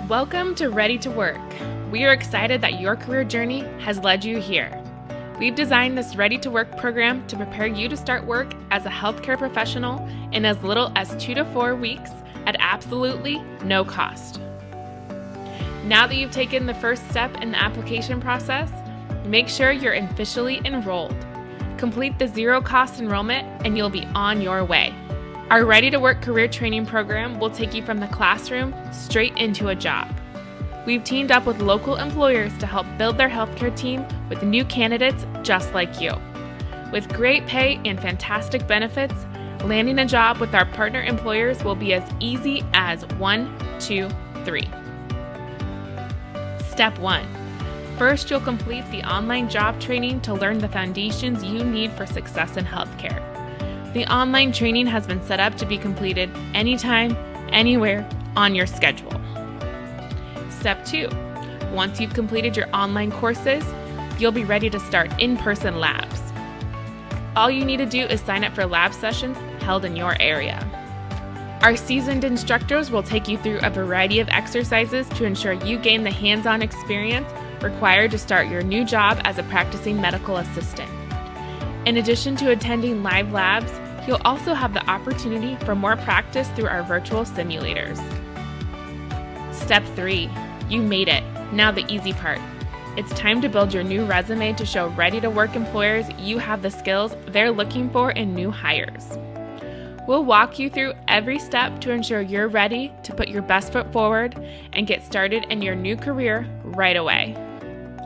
Welcome to Ready to Work. We are excited that your career journey has led you here. We've designed this Ready to Work program to prepare you to start work as a healthcare professional in as little as 2 to 4 weeks at absolutely no cost. Now that you've taken the first step in the application process, make sure you're officially enrolled. Complete the zero-cost enrollment and you'll be on your way. Our Ready to Work career training program will take you from the classroom straight into a job. We've teamed up with local employers to help build their healthcare team with new candidates just like you. With great pay and fantastic benefits, landing a job with our partner employers will be as easy as 1, 2, 3. Step 1. First, you'll complete the online job training to learn the foundations you need for success in healthcare. The online training has been set up to be completed anytime, anywhere, on your schedule. Step 2. Once you've completed your online courses, you'll be ready to start in-person labs. All you need to do is sign up for lab sessions held in your area. Our seasoned instructors will take you through a variety of exercises to ensure you gain the hands-on experience required to start your new job as a practicing medical assistant. In addition to attending live labs, you'll also have the opportunity for more practice through our virtual simulators. Step 3. You made it. Now the easy part. It's time to build your new resume to show ready-to-work employers you have the skills they're looking for in new hires. We'll walk you through every step to ensure you're ready to put your best foot forward and get started in your new career right away.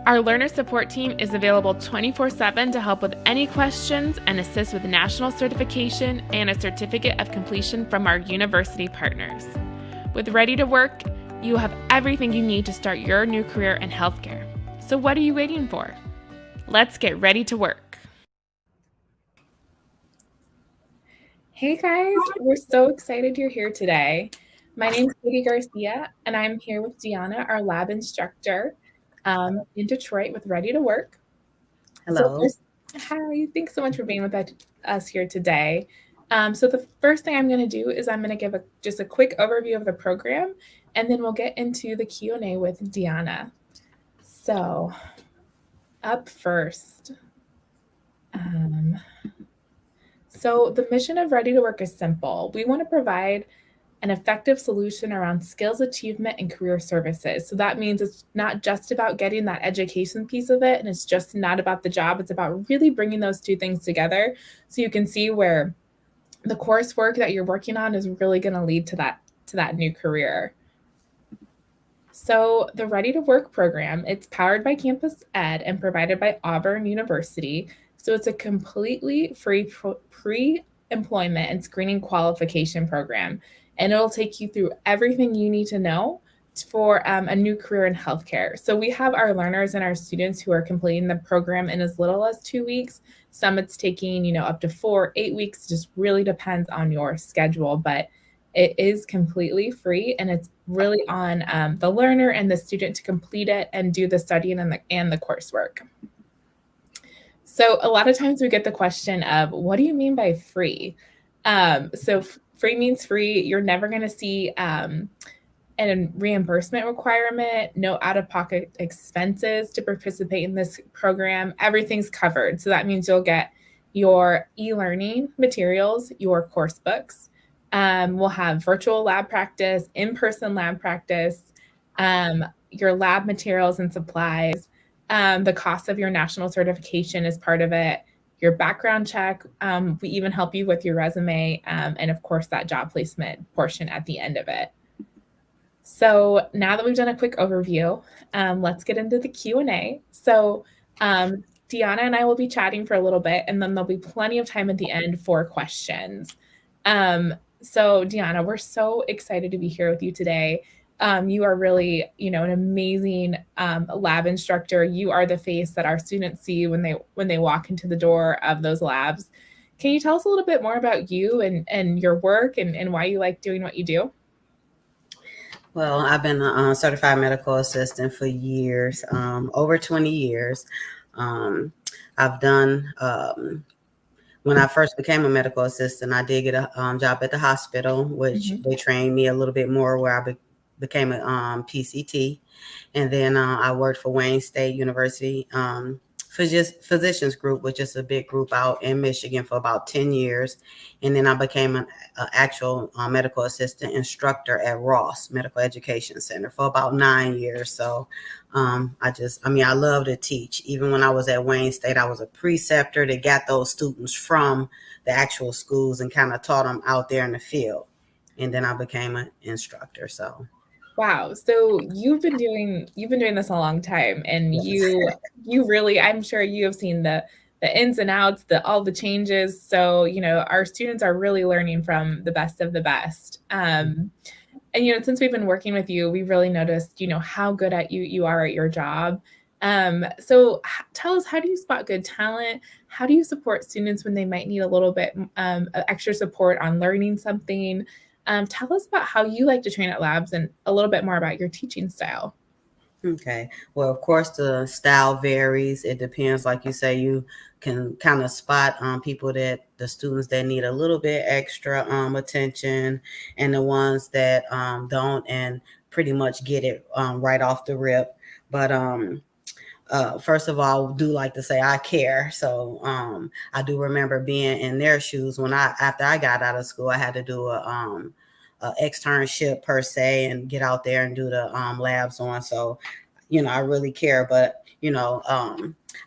Our learner support team is available 24/7 to help with any questions and assist with national certification and a certificate of completion from our university partners. With Ready to Work, you have everything you need to start your new career in healthcare. So what are you waiting for? Let's get ready to work. Hey guys, we're so excited you're here today. My name is Katie Garcia, and I'm here with Deonna, our lab instructor in Detroit with Ready to Work. Hello. Hi, thanks so much for being with us here today. So the first thing I'm going to do is I'm going to give just a quick overview of the program, and then we'll get into the Q&A with Deonna. So up first, so the mission of Ready to Work is simple. We want to provide an effective solution around skills achievement and career services. So that means it's not just about getting that education piece of it, and it's just not about the job. It's about really bringing those two things together so you can see where the coursework that you're working on is really going to lead to that new career. So the Ready to Work program, it's powered by Campus Ed and provided by Auburn University. So it's a completely free pre-employment and screening qualification program. And it'll take you through everything you need to know for a new career in healthcare. So we have our learners and our students who are completing the program in as little as 2 weeks. Some it's taking, up to 4, 8 weeks, just really depends on your schedule, but it is completely free, and it's really on the learner and the student to complete it and do the studying and the coursework. So a lot of times we get the question of, what do you mean by free? So free means free. You're never going to see a reimbursement requirement, no out-of-pocket expenses to participate in this program. Everything's covered. So that means you'll get your e-learning materials, your course books. We'll have virtual lab practice, in-person lab practice, your lab materials and supplies. The cost of your national certification is part of it. Your background check. We even help you with your resume, and of course that job placement portion at the end of it. So now that we've done a quick overview, let's get into the Q&A. So Deonna and I will be chatting for a little bit, and then there'll be plenty of time at the end for questions. So Deonna, we're so excited to be here with you today. You are really, an amazing lab instructor. You are the face that our students see when they walk into the door of those labs. Can you tell us a little bit more about you and your work and why you like doing what you do? Well, I've been a certified medical assistant for years, over 20 years. I've done, when I first became a medical assistant, I did get a job at the hospital, which they trained me a little bit more, where I became a PCT, and then I worked for Wayne State University Physicians Group, which is a big group out in Michigan, for about 10 years. And then I became an actual medical assistant instructor at Ross Medical Education Center for about 9 years. So I love to teach. Even when I was at Wayne State, I was a preceptor that got those students from the actual schools and kind of taught them out there in the field. And then I became an instructor. So Wow. So you've been doing this a long time, and yes. you really, I'm sure you have seen the ins and outs, all the changes. So, our students are really learning from the best of the best. And since we've been working with you, we've really noticed, how good at you are at your job. So tell us, how do you spot good talent? How do you support students when they might need a little bit extra support on learning something? Tell us about how you like to train at labs and a little bit more about your teaching style. Okay. Well, of course, the style varies. It depends. Like you say, you can kind of spot the students that need a little bit extra attention, and the ones that don't, and pretty much get it right off the rip. But first of all, I do like to say I care. So I do remember being in their shoes when after I got out of school, I had to do a externship per se and get out there and do the labs on. So, I really care. But,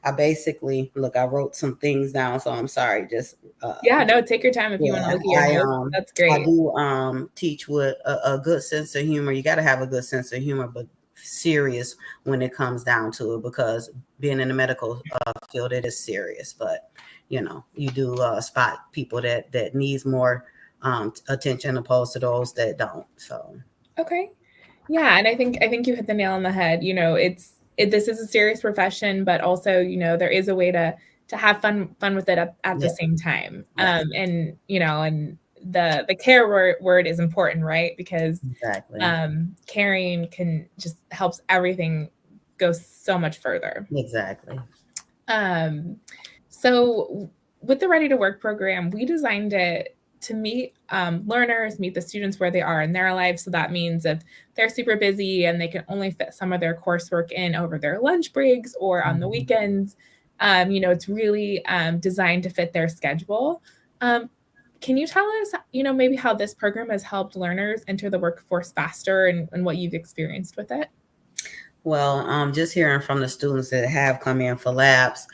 I basically, I wrote some things down. So I'm sorry. Just no, take your time if you want to look at your notes. That's great. I do teach with a good sense of humor. You got to have a good sense of humor, but serious when it comes down to it, because being in the medical field, it is serious. But you do spot people that needs more attention opposed to those that don't. So okay, yeah, and I think you hit the nail on the head. This is a serious profession, but also there is a way to have fun with it at the same time. Yes. And and the care word is important, right? Because exactly. Caring can just helps everything go so much further. Exactly. So with the Ready to Work program, we designed it to meet learners, meet the students where they are in their lives. So that means if they're super busy and they can only fit some of their coursework in over their lunch breaks or on the weekends, it's really designed to fit their schedule. Can you tell us, maybe how this program has helped learners enter the workforce faster and what you've experienced with it? Well, just hearing from the students that have come in for labs,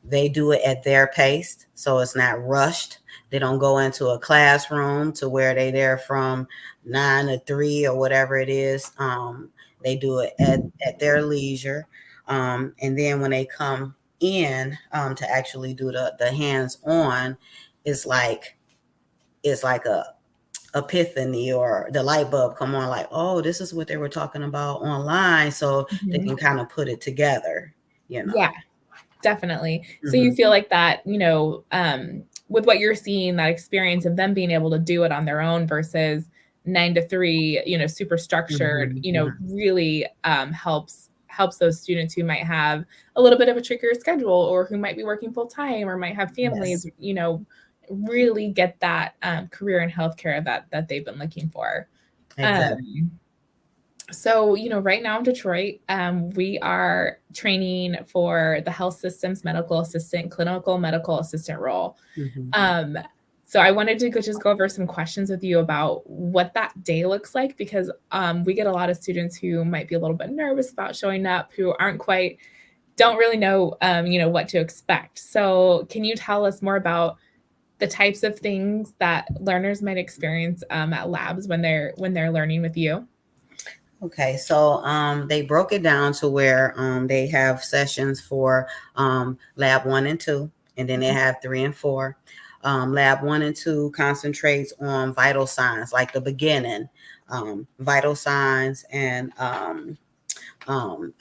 they do it at their pace, so it's not rushed. They don't go into a classroom to where they're there from 9 to 3 or whatever it is. They do it at their leisure. And then when they come in to actually do the hands-on, it's like a epiphany, or the light bulb come on, like, oh, this is what they were talking about online. So they can kind of put it together, Yeah, definitely. So you feel like that, with what you're seeing, that experience of them being able to do it on their own versus 9 to 3, super structured, really helps those students who might have a little bit of a trickier schedule, or who might be working full time, or might have families, really get that career in healthcare that they've been looking for. Exactly. So, right now in Detroit, we are training for the health systems medical assistant, clinical medical assistant role. So I wanted to just go over some questions with you about what that day looks like, because we get a lot of students who might be a little bit nervous about showing up, who don't really know, what to expect. So can you tell us more about the types of things that learners might experience at labs when they're learning with you? Okay, so they broke it down to where they have sessions for lab 1 and 2, and then they have 3 and 4. Lab 1 and 2 concentrates on vital signs, like the beginning, vital signs, and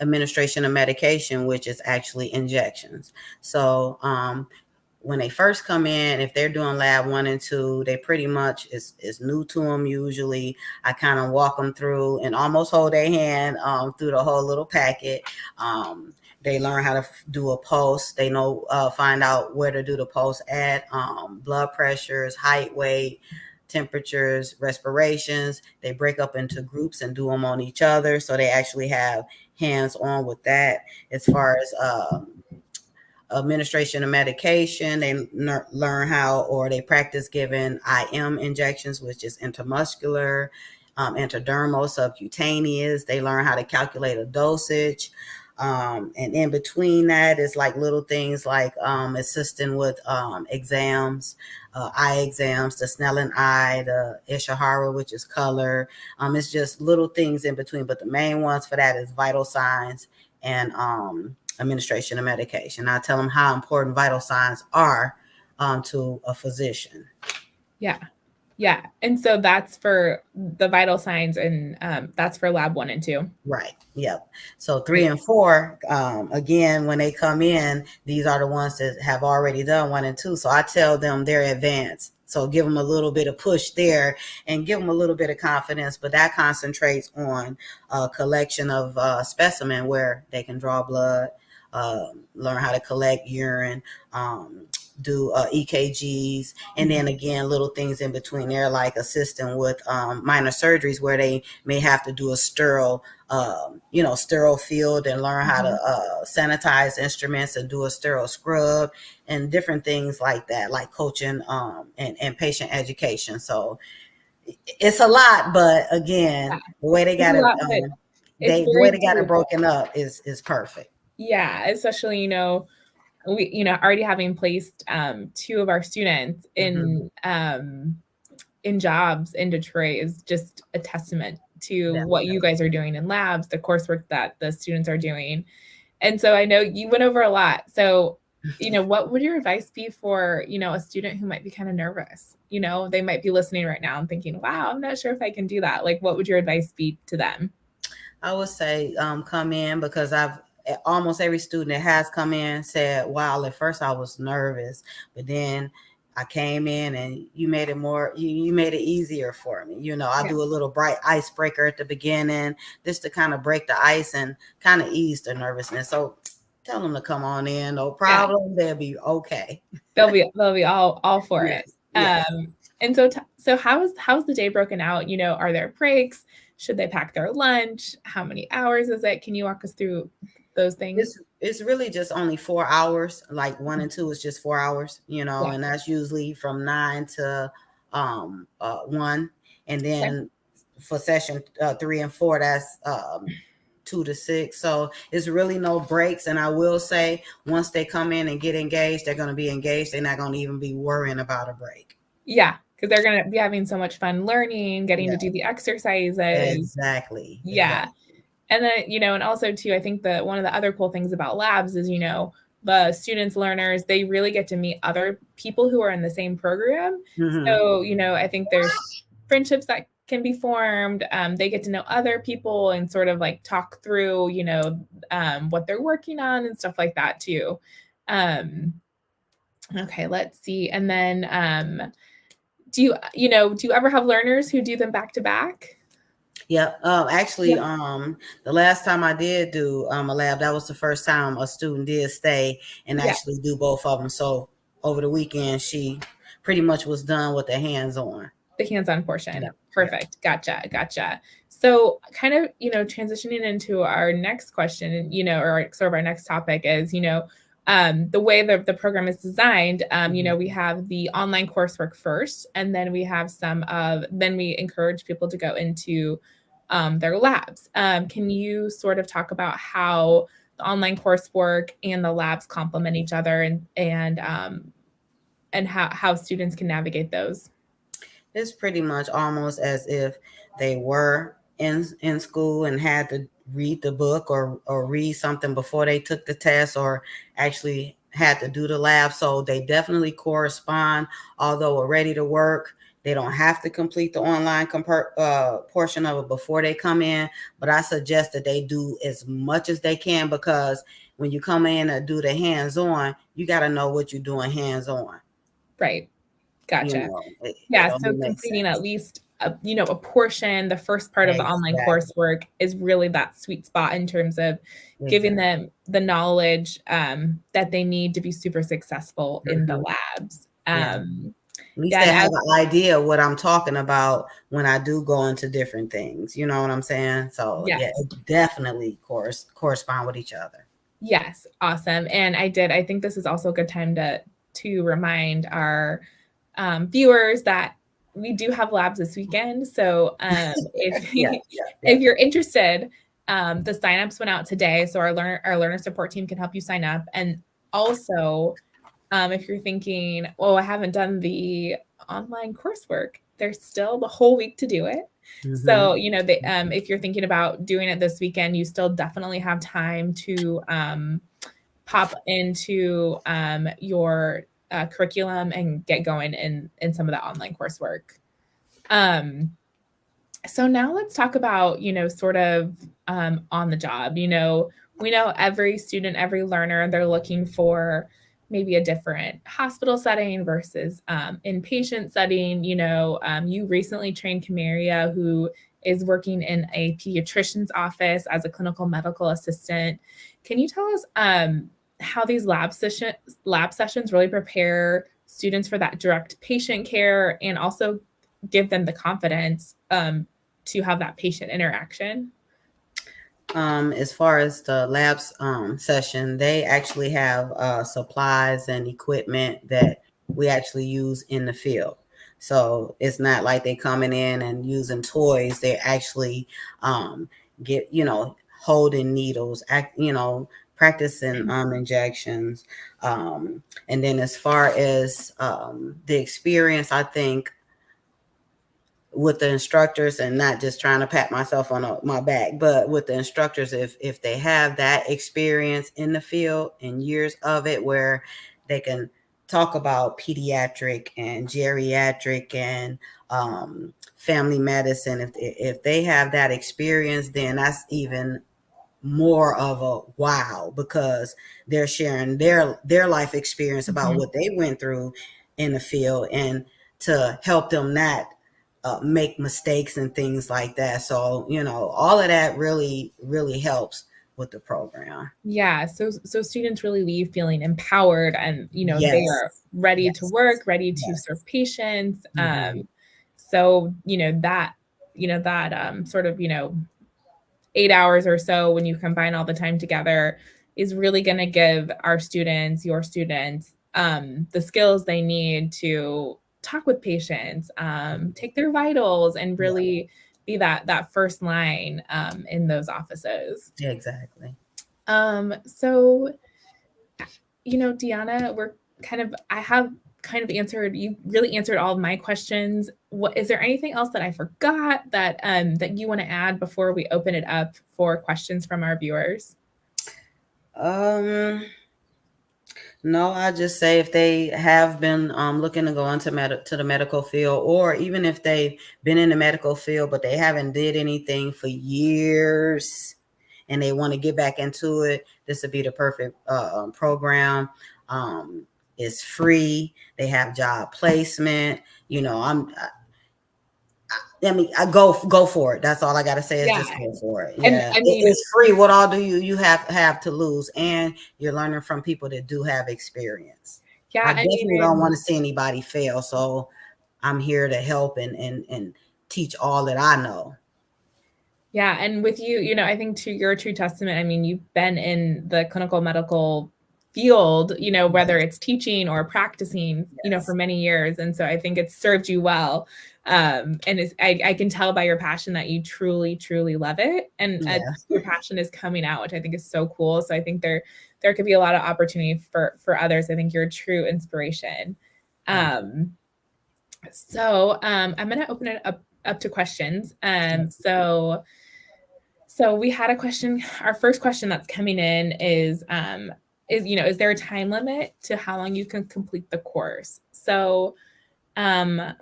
administration of medication, which is actually injections. So when they first come in, if they're doing lab 1 and 2, they pretty much is new to them. Usually I kind of walk them through and almost hold their hand through the whole little packet. They learn how to do a pulse. They know, find out where to do the pulse at, blood pressures, height, weight, temperatures, respirations. They break up into groups and do them on each other. So they actually have hands on with that. As far as administration of medication, they learn how, or they practice giving IM injections, which is intramuscular, intradermal, subcutaneous. They learn how to calculate a dosage. And in between that is like little things like assisting with exams, eye exams, the Snellen eye, the Ishihara, which is color. It's just little things in between, but the main ones for that is vital signs and administration of medication. I tell them how important vital signs are to a physician. Yeah. Yeah. And so that's for the vital signs, and that's for lab 1 and 2. Right. Yep. So 3 and 4, again, when they come in, these are the ones that have already done 1 and 2. So I tell them they're advanced. So give them a little bit of push there and give them a little bit of confidence, but that concentrates on a collection of specimen where they can draw blood, learn how to collect urine, do EKGs, and then again little things in between there like assisting with minor surgeries where they may have to do a sterile sterile field and learn how to sanitize instruments and do a sterile scrub and different things like that, like coaching and patient education. So it's a lot, but again, the way they got it the way they got it broken up is perfect. Yeah, especially we already having placed 2 of our students in jobs in Detroit is just a testament to what you guys are doing in labs, the coursework that the students are doing. And so I know you went over a lot. So, what would your advice be for, a student who might be kind of nervous? They might be listening right now and thinking, wow, I'm not sure if I can do that. Like, what would your advice be to them? I would say come in, because almost every student that has come in said, wow, at first I was nervous, but then I came in and you made it more, you made it easier for me. I do a little bright icebreaker at the beginning just to kind of break the ice and kind of ease the nervousness. So tell them to come on in, no problem. They'll be okay. They'll be all for it. Yes. And so how's the day broken out? Are there breaks? Should they pack their lunch? How many hours is it? Can you walk us through those things? It's really just only 4 hours. Like 1 and 2 is just 4 hours, and that's usually from 9 to 1. And then for session 3 and 4, that's 2 to 6. So it's really no breaks. And I will say, once they come in and get engaged, they're going to be engaged. They're not going to even be worrying about a break. Yeah, because they're going to be having so much fun learning, getting to do the exercises. Exactly. Yeah. Exactly. And then, and also too, I think that one of the other cool things about labs is, the students, learners, they really get to meet other people who are in the same program. So, I think there's friendships that can be formed. They get to know other people and sort of like talk through, what they're working on and stuff like that too. Okay, let's see. And then, do you ever have learners who do them back to back? Yeah. Actually, the last time I did do a lab, that was the first time a student did stay and actually do both of them. So over the weekend, she pretty much was done with the hands-on. The hands-on portion. Yeah. Perfect. Yeah. Gotcha. So kind of, transitioning into our next question, or sort of our next topic is, the way the program is designed, we have the online coursework first, and then we have then we encourage people to go into their labs. Can you sort of talk about how the online coursework and the labs complement each other and how students can navigate those? It's pretty much almost as if they were in school and had to read the book or read something before they took the test or actually had to do the lab. So they definitely correspond, although we're ready to work. They don't have to complete the online portion of it before they come in, but I suggest that they do as much as they can, because when you come in and do the hands-on, you got to know what you're doing hands-on. Right. Gotcha. So completing at least a portion, the first part of the online coursework is really that sweet spot in terms of giving them the knowledge that they need to be super successful in the labs. At least Yeah, they and have an idea what I'm talking about when I do go into different things. You know what I'm saying? So yeah, yes. it definitely correspond with each other. Yes, awesome. And I think this is also a good time to remind our viewers that we do have labs this weekend. So if Yeah, if you're interested, the signups went out today. So our learner support team can help you sign up. And also, if you're thinking, oh, I haven't done the online coursework, there's still the whole week to do it. Mm-hmm. So, if you're thinking about doing it this weekend, you still definitely have time to pop into your curriculum and get going in some of the online coursework. So now let's talk about, sort of on the job. We know every student, every learner, they're looking for maybe a different hospital setting versus inpatient setting. You recently trained Camaria, who is working in a pediatrician's office as a clinical medical assistant. Can you tell us how these lab sessions really prepare students for that direct patient care and also give them the confidence to have that patient interaction? As far as the labs session, they actually have supplies and equipment that we actually use in the field. So it's not like they coming in and using toys. They actually get, holding needles, practicing injections. And then as far as the experience, I think with the instructors, and not just trying to pat myself on my back, but with the instructors, if they have that experience in the field and years of it, where they can talk about pediatric and geriatric and family medicine, if they have that experience, then that's even more of a wow, because they're sharing their life experience about what they went through in the field, and to help them not make mistakes and things like that. So all of that really helps with the program. Yeah, so students really leave feeling empowered, and they Yes. are ready to Yes. work, ready to Yes. serve patients. Mm-hmm. So that sort of 8 hours or so, when you combine all the time together, is really going to give your students, the skills they need to talk with patients, take their vitals, and really be that first line in those offices. Exactly. So, Deonna, I have kind of you really answered all of my questions. What is there anything else that I forgot that you want to add before we open it up for questions from our viewers? No, I just say if they have been looking to go into to the medical field, or even if they've been in the medical field but they haven't did anything for years and they want to get back into it, this would be the perfect program. It's free. They have job placement. I go for it. That's all I gotta say is just go for it. And Yeah, I mean, it's free. What all do you have to lose? And you're learning from people that do have experience. I definitely don't want to see anybody fail. So I'm here to help and teach all that I know. Yeah, and with you, I think to your true testament. I mean, you've been in the clinical medical field, whether it's teaching or practicing, for many years, and so I think it's served you well. And I can tell by your passion that you truly, truly love it, and your passion is coming out, which I think is so cool. So I think there could be a lot of opportunity for others. I think you're a true inspiration. So I'm going to open it up to questions. So we had a question. Our first question that's coming in is is there a time limit to how long you can complete the course? So I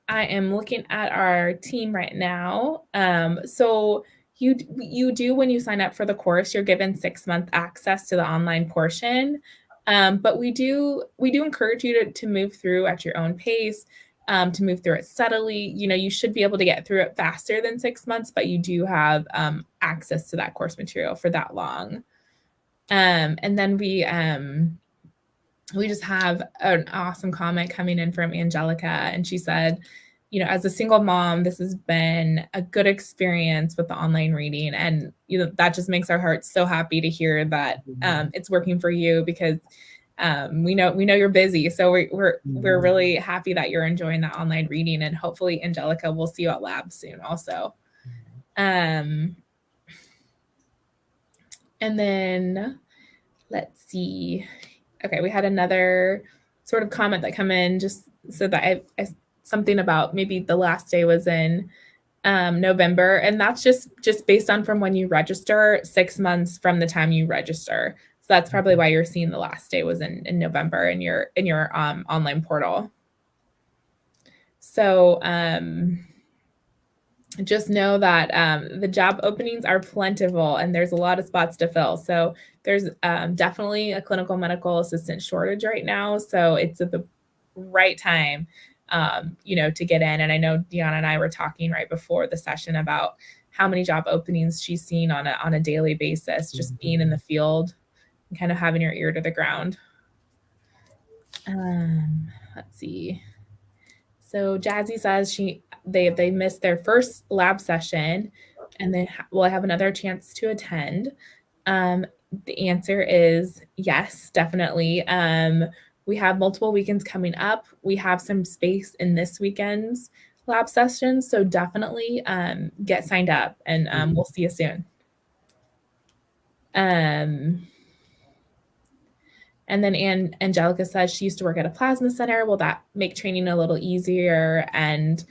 am looking at our team right now. So you do, when you sign up for the course, you're given 6-month access to the online portion. But we do encourage you to move through at your own pace, to move through it steadily. You should be able to get through it faster than 6 months, but you do have access to that course material for that long. And then we just have an awesome comment coming in from Angelica, and she said, as a single mom, this has been a good experience with the online reading, and that just makes our hearts so happy to hear that it's working for you, because we know you're busy, so we're really happy that you're enjoying that online reading, and hopefully, Angelica, we'll see you at lab soon also. And then let's see. Okay, we had another sort of comment that come in just so that I something about maybe the last day was in November, and that's just based on from when you register, 6 months from the time you register. So that's probably why you're seeing the last day was in November in your online portal. So just know that the job openings are plentiful and there's a lot of spots to fill. So there's definitely a clinical medical assistant shortage right now. So it's at the right time, to get in. And I know Deonna and I were talking right before the session about how many job openings she's seen on a daily basis, just being in the field and kind of having your ear to the ground. Let's see. So Jazzy says they missed their first lab session, and they will have another chance to attend. The answer is yes, definitely. We have multiple weekends coming up. We have some space in this weekend's lab sessions, so definitely get signed up, and we'll see you soon. And then Angelica says she used to work at a plasma center. Will that make training a little easier? And,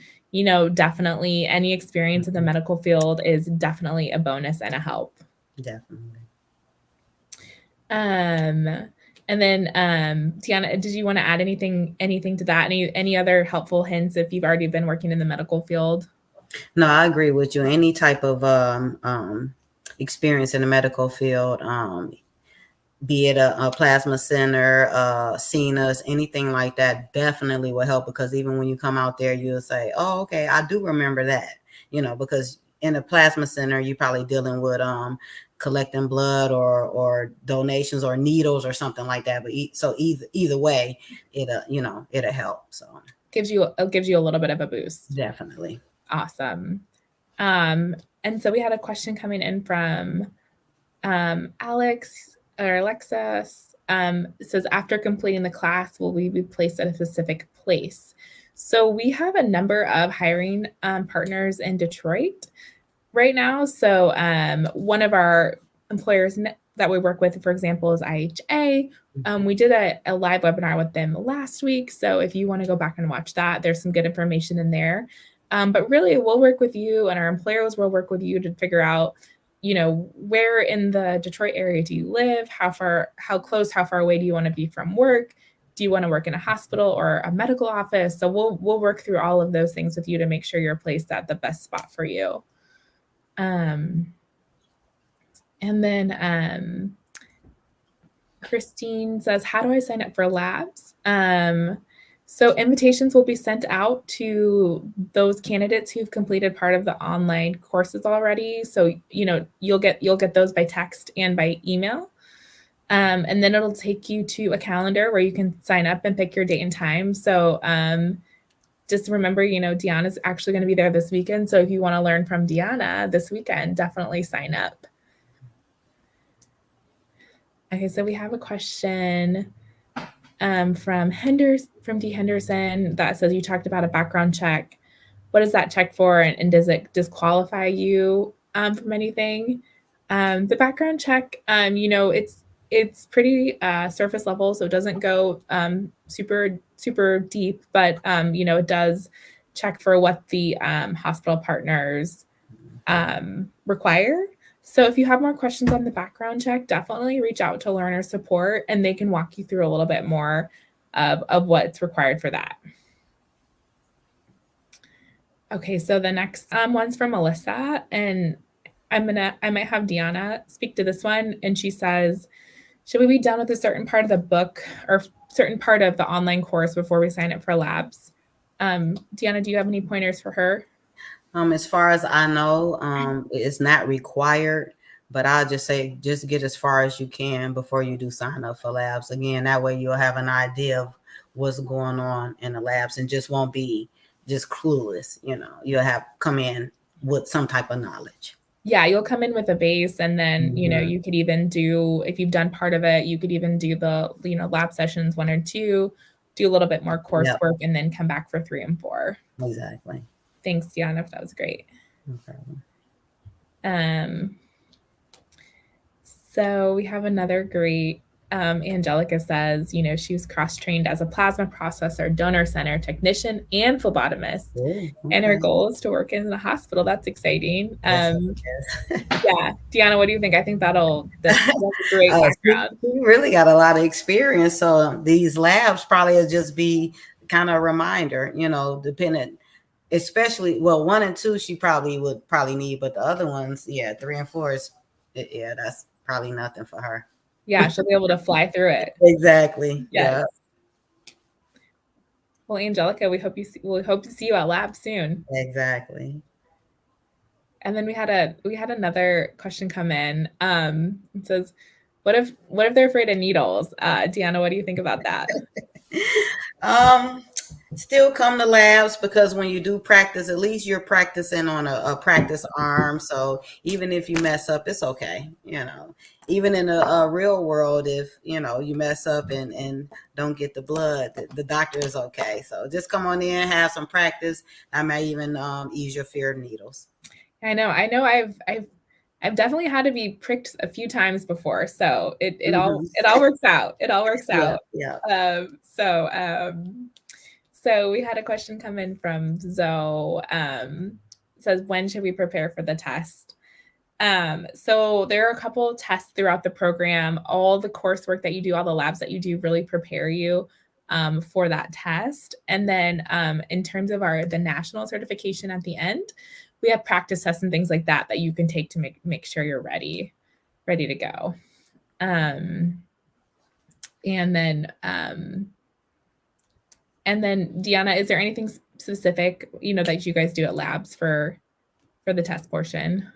definitely any experience in the medical field is definitely a bonus and a help. Definitely. And then, Deonna, did you want to add anything to that? Any other helpful hints if you've already been working in the medical field? No, I agree with you. Any type of experience in the medical field, be it a plasma center, CNAs, anything like that, definitely will help, because even when you come out there, you'll say, oh, okay, I do remember that, because in a plasma center, you're probably dealing with collecting blood or donations or needles or something like that. But so either way, it'll help. So gives you a little bit of a boost. Definitely. Awesome. And so we had a question coming in from Alexis. It says, after completing the class, will we be placed at a specific place? So we have a number of hiring partners in Detroit right now. So one of our employers that we work with, for example, is IHA. We did a live webinar with them last week. So if you want to go back and watch that, there's some good information in there. But really, we'll work with you, and our employers will work with you to figure out, where in the Detroit area do you live? How far away do you want to be from work? Do you want to work in a hospital or a medical office? So we'll work through all of those things with you to make sure you're placed at the best spot for you. And then Christine says, how do I sign up for labs? So invitations will be sent out to those candidates who've completed part of the online courses already. So, you'll get those by text and by email. And then it'll take you to a calendar where you can sign up and pick your date and time. So just remember, Deonna's actually going to be there this weekend. So if you want to learn from Deonna this weekend, definitely sign up. Okay, so we have a question from D. Henderson that says, you talked about a background check. What is that check for, and does it disqualify you from anything? The background check, it's pretty surface level, so it doesn't go super deep, but it does check for what the hospital partners require. So if you have more questions on the background check, definitely reach out to learner support, and they can walk you through a little bit more of what's required for that. Okay, so the next one's from Melissa, and I might have Deonna speak to this one. And she says, should we be done with a certain part of the book or certain part of the online course before we sign up for labs? Deonna, do you have any pointers for her? As far as I know, it's not required, But I'll just say, just get as far as you can before you do sign up for labs. Again, that way you'll have an idea of what's going on in the labs and just won't be just clueless. You'll have come in with some type of knowledge. Yeah, you'll come in with a base, and then, you could even do, if you've done part of it, you could even do the, lab sessions 1 or 2, do a little bit more coursework, and then come back for 3 and 4. Exactly. Thanks, Deonna. That was great. No problem. So we have another great, Angelica says, she was cross-trained as a plasma processor, donor center technician, and phlebotomist. Ooh, and her goal is to work in the hospital. That's exciting. Yes, Yeah. Deonna, what do you think? I think that's a great background. You really got a lot of experience. So these labs probably will just be kind of a reminder, depending, especially, 1 and 2, she would need, but the other ones, 3 and 4 is, that's probably nothing for her. Yeah, she'll be able to fly through it. Exactly. Yes. Yeah. Well, Angelica, we hope to see you at lab soon. Exactly. And then we had another question come in. It says, what if they're afraid of needles? Deonna, what do you think about that? Still come to labs, because when you do practice, at least you're practicing on a practice arm. So even if you mess up, it's okay. Even in a real world, if you mess up and don't get the blood, the doctor is okay. So just come on in, have some practice. I may even ease your fear of needles. I know. I've definitely had to be pricked a few times before, so it all works out. It all works out. Yeah. So we had a question come in from Zoe. It says, when should we prepare for the test? So there are a couple of tests throughout the program. All the coursework that you do, all the labs that you do, really prepare you for that test. And then in terms of the national certification at the end, we have practice tests and things like that you can take to make sure you're ready to go. And then Deonna, is there anything specific, that you guys do at labs for the test portion?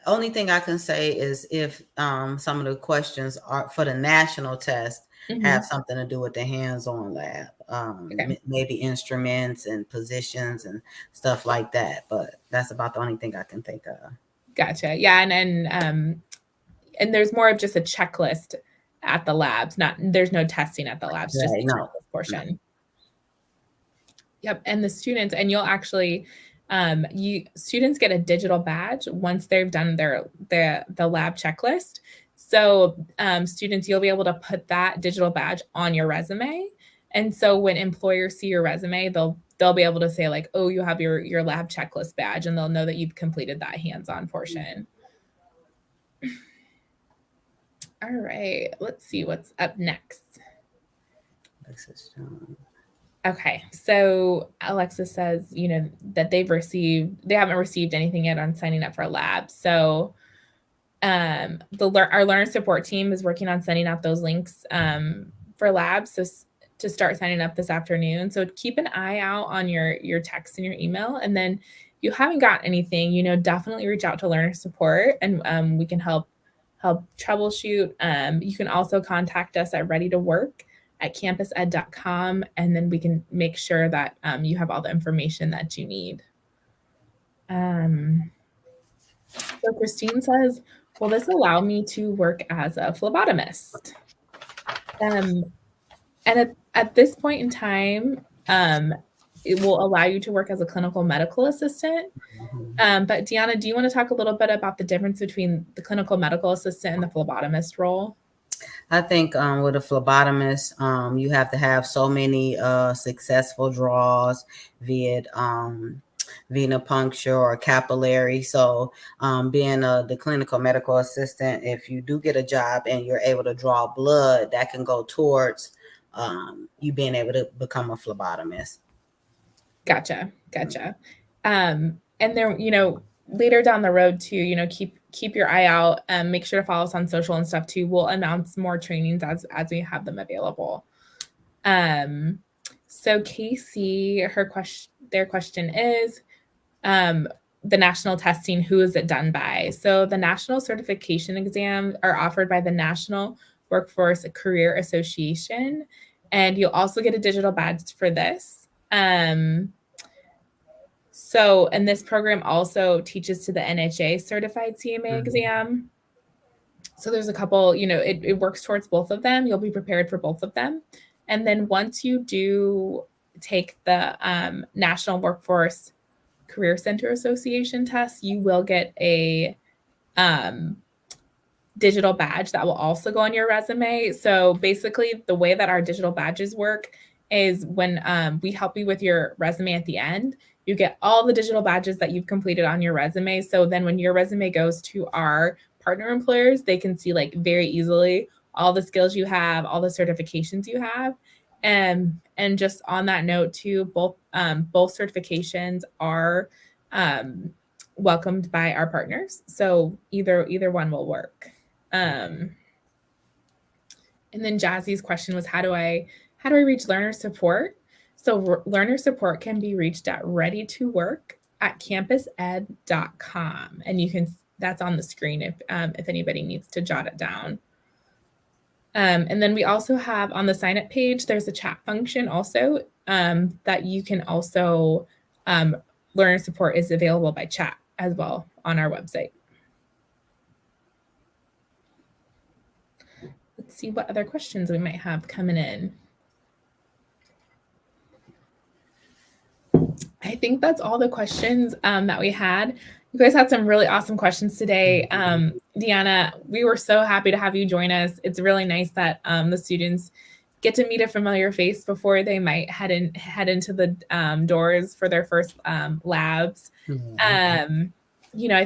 Only thing I can say is if some of the questions are for the national test have something to do with the hands-on lab, maybe instruments and positions and stuff like that. But that's about the only thing I can think of. Gotcha. Yeah, and there's more of just a checklist at the labs. There's no testing at the labs, just the checklist portion. No. Yep, and the students, and you'll actually. Students get a digital badge once they've done the lab checklist. So students, you'll be able to put that digital badge on your resume. And so when employers see your resume, they'll be able to say like, oh, you have your lab checklist badge, and they'll know that you've completed that hands-on portion. All right, let's see what's up next. Okay, so Alexis says, that they haven't received anything yet on signing up for a lab. So our learner support team is working on sending out those links for labs to start signing up this afternoon. So keep an eye out on your text and your email. And then if you haven't got anything, definitely reach out to learner support, and we can help troubleshoot. You can also contact us at readytowork@campused.com, and then we can make sure that you have all the information that you need. So Christine says, will this allow me to work as a phlebotomist? And at this point in time, it will allow you to work as a clinical medical assistant. But Deonna, do you want to talk a little bit about the difference between the clinical medical assistant and the phlebotomist role? I think with a phlebotomist, you have to have so many successful draws, via venipuncture or capillary. So being the clinical medical assistant, if you do get a job and you're able to draw blood, that can go towards you being able to become a phlebotomist. Gotcha. And there, later down the road too, keep your eye out and make sure to follow us on social and stuff too. We'll announce more trainings as we have them available. So Casey, their question is, the national testing, who is it done by? So the national certification exams are offered by the National Workforce Career Association, and you'll also get a digital badge for this. And this program also teaches to the NHA certified CMA exam. So there's a couple, it works towards both of them. You'll be prepared for both of them. And then once you do take the National Workforce Career Center Association test, you will get a digital badge that will also go on your resume. So basically the way that our digital badges work is when we help you with your resume at the end, you get all the digital badges that you've completed on your resume. So then when your resume goes to our partner employers, they can see like very easily all the skills you have, all the certifications you have. And just on that note too, both certifications are welcomed by our partners. So either one will work. And then Jazzy's question was, how do I reach learner support? So learner support can be reached at readytowork@campused.com. And that's on the screen if anybody needs to jot it down. And then we also have on the sign up page, there's a chat function also that you can also, learner support is available by chat as well on our website. Let's see what other questions we might have coming in. I think that's all the questions that we had. You guys had some really awesome questions today. Deonna, we were so happy to have you join us. It's really nice that the students get to meet a familiar face before they might head into the doors for their first labs. I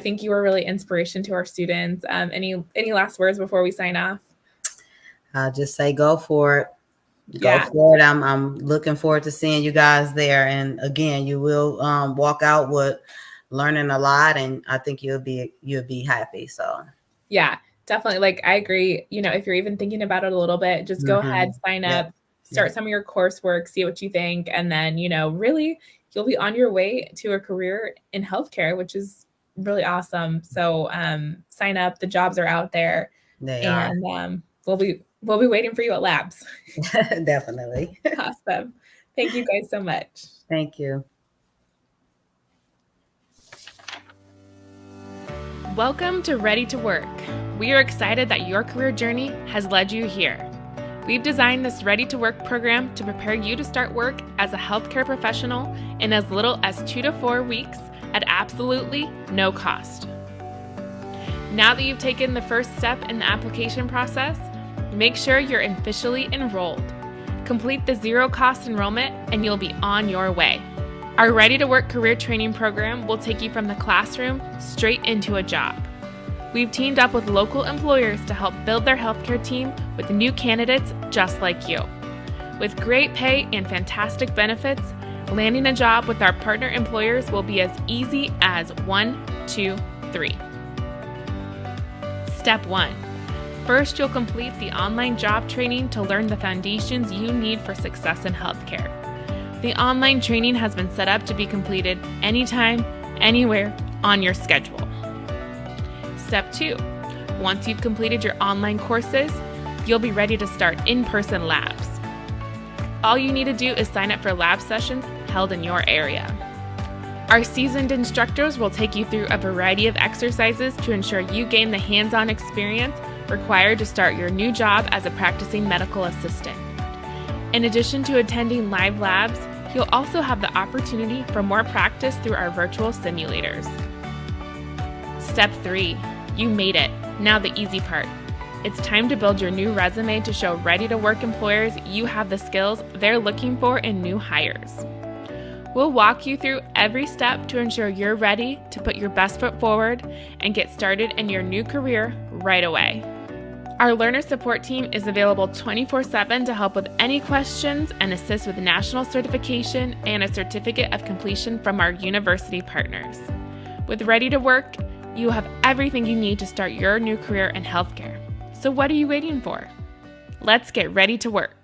think you were really inspiration to our students. Any last words before we sign off? I'll just say go for it. Go for it. I'm looking forward to seeing you guys there. And again, you will walk out with learning a lot, and I think you'll be happy. So yeah, definitely. Like I agree. If you're even thinking about it a little bit, just go ahead, sign up, start some of your coursework, see what you think, and then really you'll be on your way to a career in healthcare, which is really awesome. So sign up. The jobs are out there. They are. We'll be waiting for you at labs. Definitely. Awesome. Thank you guys so much. Thank you. Welcome to Ready to Work. We are excited that your career journey has led you here. We've designed this Ready to Work program to prepare you to start work as a healthcare professional in as little as 2 to 4 weeks at absolutely no cost. Now that you've taken the first step in the application process, make sure you're officially enrolled. Complete the zero-cost enrollment and you'll be on your way. Our Ready to Work career training program will take you from the classroom straight into a job. We've teamed up with local employers to help build their healthcare team with new candidates just like you. With great pay and fantastic benefits, landing a job with our partner employers will be as easy as 1, 2, 3. Step 1. First, you'll complete the online job training to learn the foundations you need for success in healthcare. The online training has been set up to be completed anytime, anywhere, on your schedule. Step 2. Once you've completed your online courses, you'll be ready to start in-person labs. All you need to do is sign up for lab sessions held in your area. Our seasoned instructors will take you through a variety of exercises to ensure you gain the hands-on experience required to start your new job as a practicing medical assistant. In addition to attending live labs, you'll also have the opportunity for more practice through our virtual simulators. Step 3. You made it. Now the easy part. It's time to build your new resume to show Ready to Work employers you have the skills they're looking for in new hires. We'll walk you through every step to ensure you're ready to put your best foot forward and get started in your new career right away. Our learner support team is available 24/7 to help with any questions and assist with national certification and a certificate of completion from our university partners. With Ready to Work, you have everything you need to start your new career in healthcare. So what are you waiting for? Let's get ready to work.